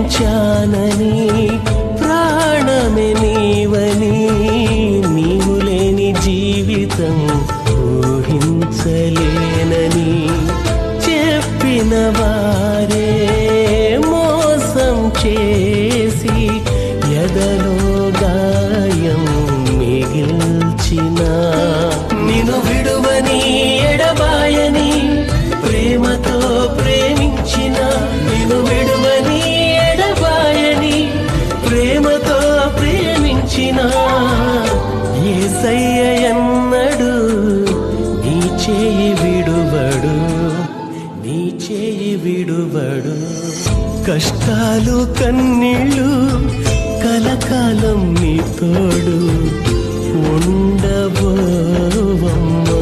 ప్రేమించానని ప్రాణమే నీవని నీవు లేని జీవితం ఊహించలేనని చెప్పిన వారే మోసం చేసి ఎదలో గాయం మిగిల్చిన నిన్ను విడువని ఎడబాయని ప్రేమతో ప్రేమించిన నిన్ను విడువని ఎడబాయని ప్రేమతో ప్రేమించిన యేసయ్య ఎన్నడు నీ చేయి విడువడు నీ చేయి విడువడు కష్టాలు కన్నీళ్ళు కలకాలం నీ తోడు ఉండబోవమ్మా.